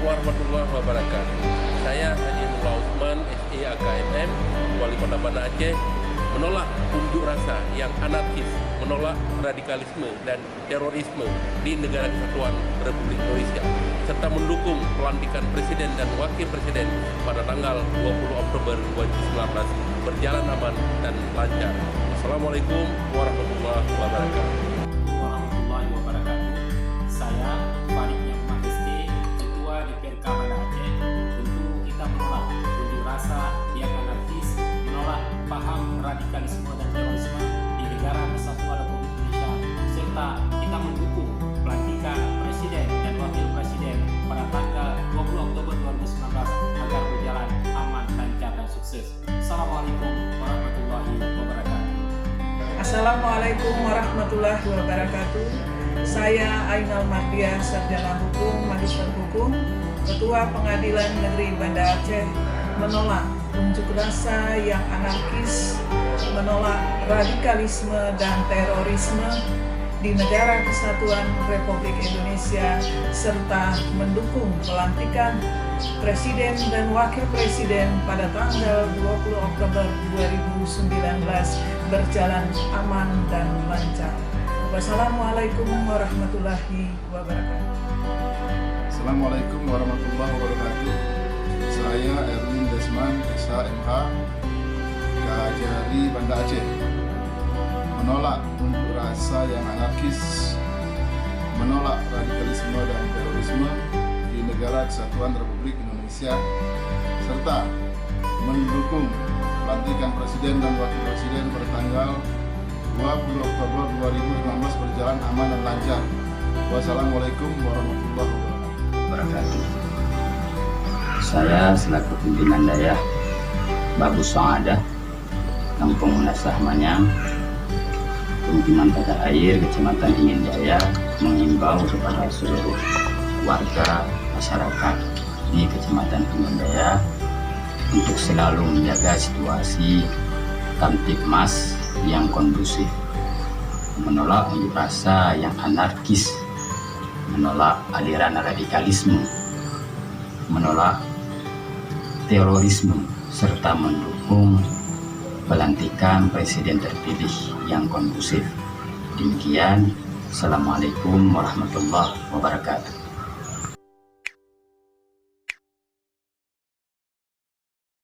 warahmatullahi wabarakatuh. Saya Haji Nurul Usman, SI AKMM, Wali Kota Banda Aceh, menolak unjuk rasa yang anarkis, menolak radikalisme dan terorisme di Negara Kesatuan Republik Indonesia, serta mendukung pelantikan Presiden dan Wakil Presiden pada tanggal 20 Oktober 2019 berjalan aman dan lancar. Assalamualaikum warahmatullahi wabarakatuh. Warahmatullahi wabarakatuh. Saya Farid Yang Magesti, Ketua DPRK Banda Aceh. Tentu kita menolak unjuk rasa yang anarkis, menolak paham radikalisme dan terorisme di Negara Kesatuan Republik Indonesia, serta kita mendukung pelantikan Presiden dan Wakil Presiden pada tanggal 20 Oktober 2019 agar berjalan aman, lancar, dan sukses. Assalamualaikum warahmatullahi wabarakatuh. Assalamualaikum warahmatullahi wabarakatuh. Saya Ainal Mahdiah, Sarjana Hukum, Magister Hukum, Ketua Pengadilan Negeri Banda Aceh, menolak unjuk rasa yang anarkis, menolak radikalisme dan terorisme di Negara Kesatuan Republik Indonesia, serta mendukung pelantikan Presiden dan Wakil Presiden pada tanggal 20 Oktober 2019 berjalan aman dan lancar. Wassalamualaikum warahmatullahi wabarakatuh. Assalamualaikum warahmatullahi wabarakatuh. Saya Erwin Desman, SHMH, Kajari Banda Aceh, menolak unjuk rasa yang anarkis, menolak radikalisme dan terorisme di Negara Kesatuan Republik Indonesia, serta mendukung pelantikan Presiden dan Wakil Presiden pada tanggal 20 Oktober 2019 berjalan aman dan lancar. Wassalamualaikum warahmatullahi wabarakatuh. Saya selaku pimpinan daerah Babu Sa'adah, Kampung Nasah Manyang, Pemukiman Pada Air, Kecamatan Ingin Jaya, mengimbau kepada seluruh warga masyarakat di Kecamatan Ingin Jaya untuk selalu menjaga situasi Kamtibmas yang kondusif, menolak unjuk rasa yang anarkis, menolak aliran radikalisme, menolak terorisme, serta mendukung pelantikan Presiden terpilih yang kondusif. Demikian, Assalamualaikum warahmatullahi wabarakatuh.